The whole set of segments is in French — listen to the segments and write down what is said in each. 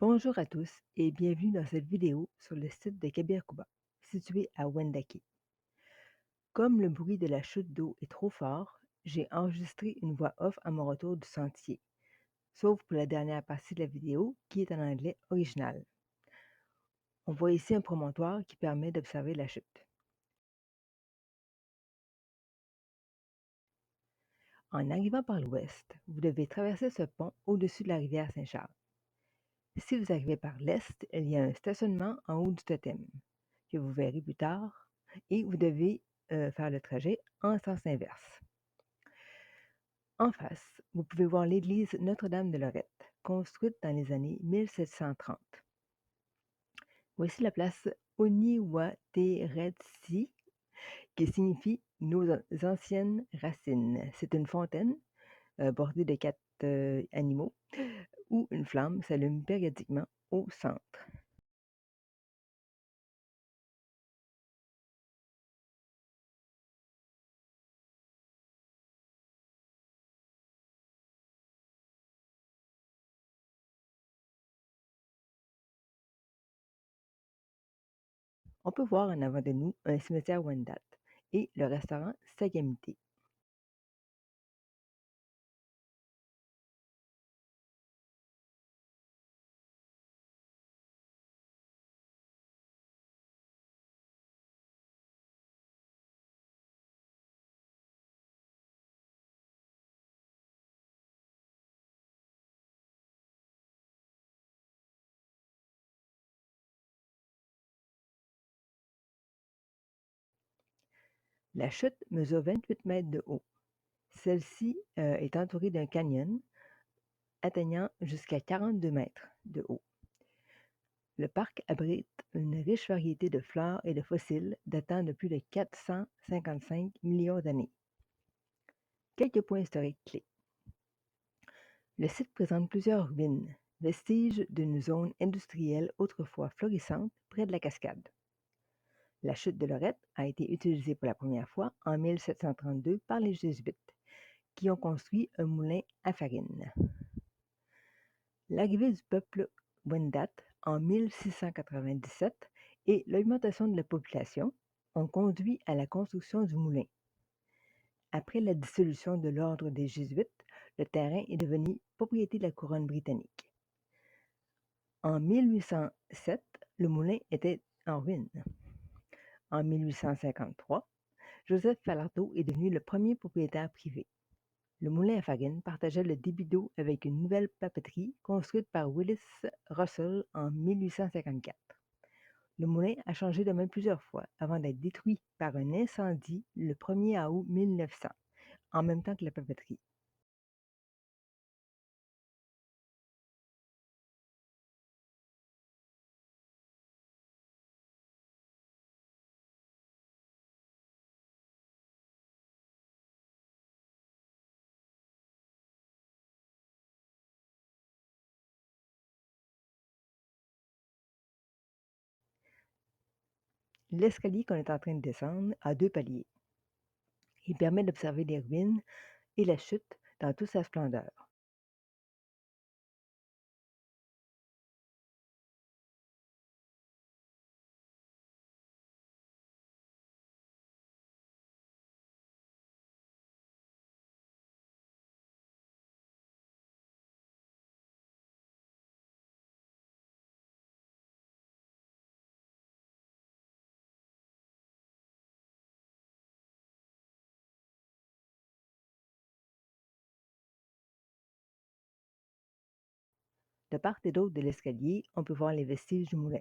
Bonjour à tous et bienvenue dans cette vidéo sur le site de Kabirkouba, situé à Wendake. Comme le bruit de la chute d'eau est trop fort, j'ai enregistré une voix off à mon retour du sentier, sauf pour la dernière partie de la vidéo qui est en anglais original. On voit ici un promontoire qui permet d'observer la chute. En arrivant par l'ouest, vous devez traverser ce pont au-dessus de la rivière Saint-Charles. Si vous arrivez par l'est, il y a un stationnement en haut du totem, que vous verrez plus tard, et vous devez faire le trajet en sens inverse. En face, vous pouvez voir l'église Notre-Dame de Lorette, construite dans les années 1730. Voici la place Oniwateretsi, qui signifie nos anciennes racines. C'est une fontaine bordée de 4 animaux où une flamme s'allume périodiquement au centre. On peut voir en avant de nous un cimetière Wendat et le restaurant Sagamité. La chute mesure 28 mètres de haut. Celle-ci est entourée d'un canyon atteignant jusqu'à 42 mètres de haut. Le parc abrite une riche variété de fleurs et de fossiles datant de plus de 455 millions d'années. Quelques points historiques clés. Le site présente plusieurs ruines, vestiges d'une zone industrielle autrefois florissante près de la cascade. La chute de Lorette a été utilisée pour la première fois en 1732 par les Jésuites, qui ont construit un moulin à farine. L'arrivée du peuple Wendat en 1697 et l'augmentation de la population ont conduit à la construction du moulin. Après la dissolution de l'ordre des Jésuites, le terrain est devenu propriété de la couronne britannique. En 1807, le moulin était en ruine. En 1853, Joseph Falardeau est devenu le premier propriétaire privé. Le moulin à farine partageait le débit d'eau avec une nouvelle papeterie construite par Willis Russell en 1854. Le moulin a changé de main plusieurs fois avant d'être détruit par un incendie le 1er août 1900, en même temps que la papeterie. L'escalier qu'on est en train de descendre a 2 paliers. Il permet d'observer les ruines et la chute dans toute sa splendeur. De part et d'autre de l'escalier, on peut voir les vestiges du moulin.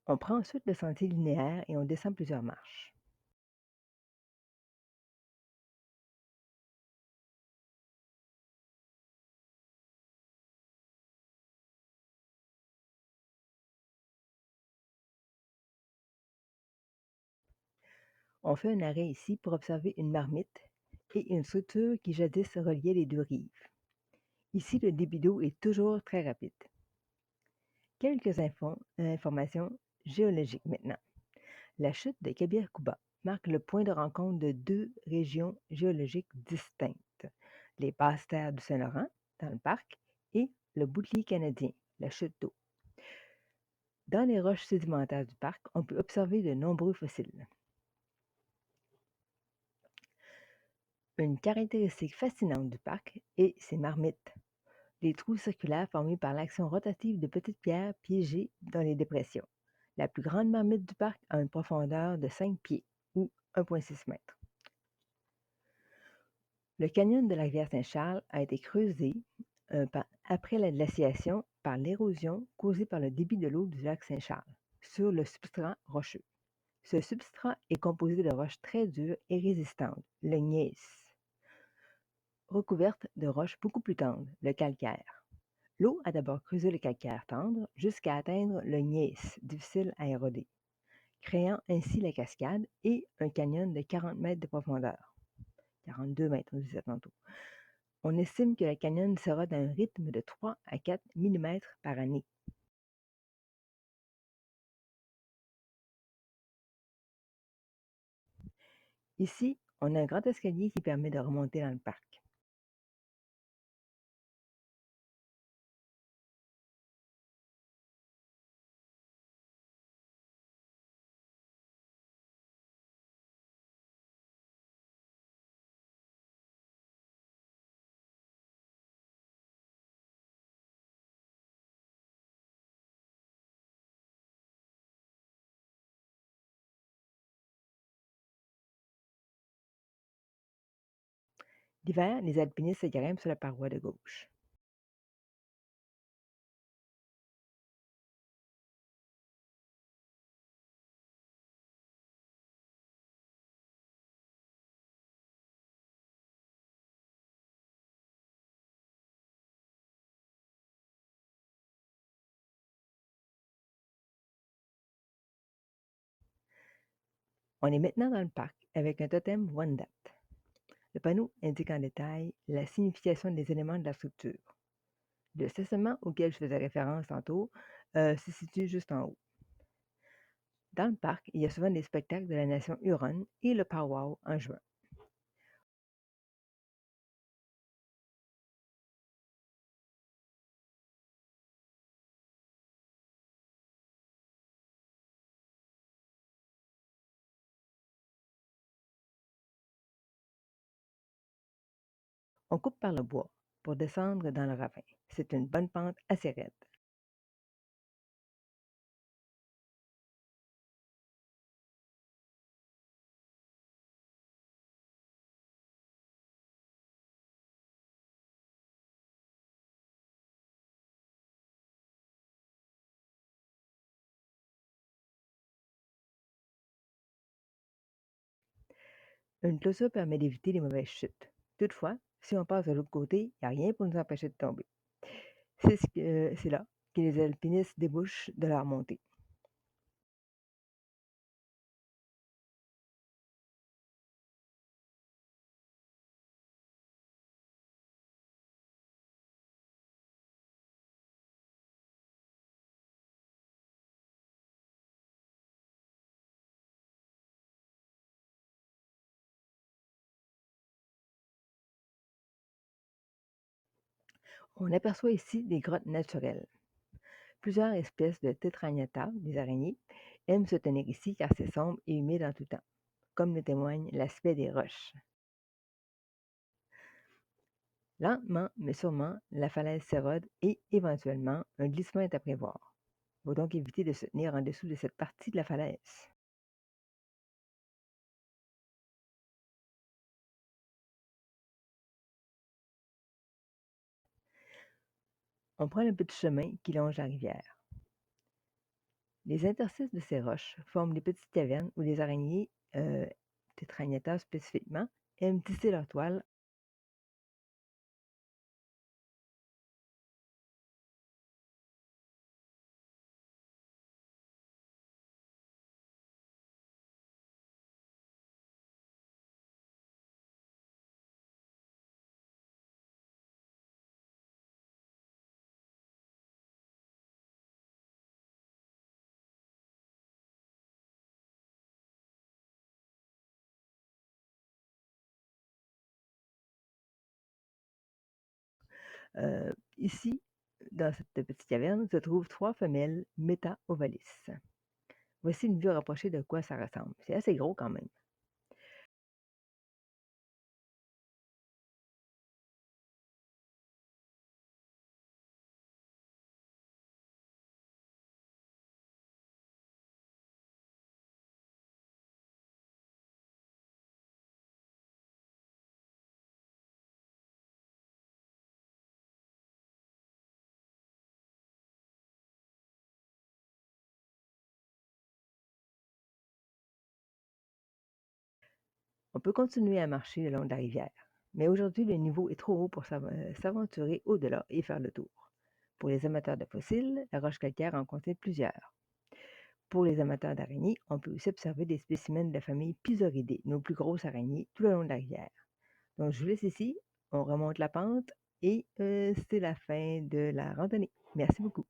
On prend ensuite le sentier linéaire et on descend plusieurs marches. On fait un arrêt ici pour observer une marmite et une structure qui jadis reliait les deux rives. Ici, le débit d'eau est toujours très rapide. Quelques informations géologiques maintenant. La chute de Kabir-Kuba marque le point de rencontre de deux régions géologiques distinctes, les basses terres du Saint-Laurent, dans le parc, et le bouclier canadien, la chute d'eau. Dans les roches sédimentaires du parc, on peut observer de nombreux fossiles. Une caractéristique fascinante du parc est ses marmites, les trous circulaires formés par l'action rotative de petites pierres piégées dans les dépressions. La plus grande marmite du parc a une profondeur de 5 pieds, ou 1,6 mètres. Le canyon de la rivière Saint-Charles a été creusé après la glaciation par l'érosion causée par le débit de l'eau du lac Saint-Charles sur le substrat rocheux. Ce substrat est composé de roches très dures et résistantes, le gneiss, recouverte de roches beaucoup plus tendres, le calcaire. L'eau a d'abord creusé le calcaire tendre jusqu'à atteindre le gneiss, difficile à éroder, créant ainsi la cascade et un canyon de 40 mètres de profondeur. 42 mètres, on disait tantôt. On estime que le canyon sera d'un rythme de 3 à 4 mm par année. Ici, on a un grand escalier qui permet de remonter dans le parc. L'hiver, les alpinistes grimpent sur la paroi de gauche. On est maintenant dans le parc avec un totem Wendat. Le panneau indique en détail la signification des éléments de la structure. Le stationnement auquel je faisais référence tantôt se situe juste en haut. Dans le parc, il y a souvent des spectacles de la nation Huron et le powwow en juin. On coupe par le bois pour descendre dans le ravin. C'est une bonne pente assez raide. Une clôture permet d'éviter les mauvaises chutes. Toutefois, si on passe de l'autre côté, il n'y a rien pour nous empêcher de tomber. C'est là que les alpinistes débouchent de leur montée. On aperçoit ici des grottes naturelles. Plusieurs espèces de Tetranyata, des araignées, aiment se tenir ici car c'est sombre et humide en tout temps, comme le témoigne l'aspect des roches. Lentement mais sûrement, la falaise s'érode et, éventuellement, un glissement est à prévoir. Il faut donc éviter de se tenir en dessous de cette partie de la falaise. On prend le petit chemin qui longe la rivière. Les interstices de ces roches forment des petites cavernes où les araignées, Tetragnathas spécifiquement, aiment tisser leur toile. Ici, dans cette petite caverne, se trouvent 3 femelles Meta-ovalis. Voici une vue rapprochée de quoi ça ressemble. C'est assez gros quand même. On peut continuer à marcher le long de la rivière, mais aujourd'hui, le niveau est trop haut pour s'aventurer au-delà et faire le tour. Pour les amateurs de fossiles, la roche calcaire en contient plusieurs. Pour les amateurs d'araignées, on peut aussi observer des spécimens de la famille Pisoridae, nos plus grosses araignées, tout le long de la rivière. Donc, je vous laisse ici, on remonte la pente et c'est la fin de la randonnée. Merci beaucoup.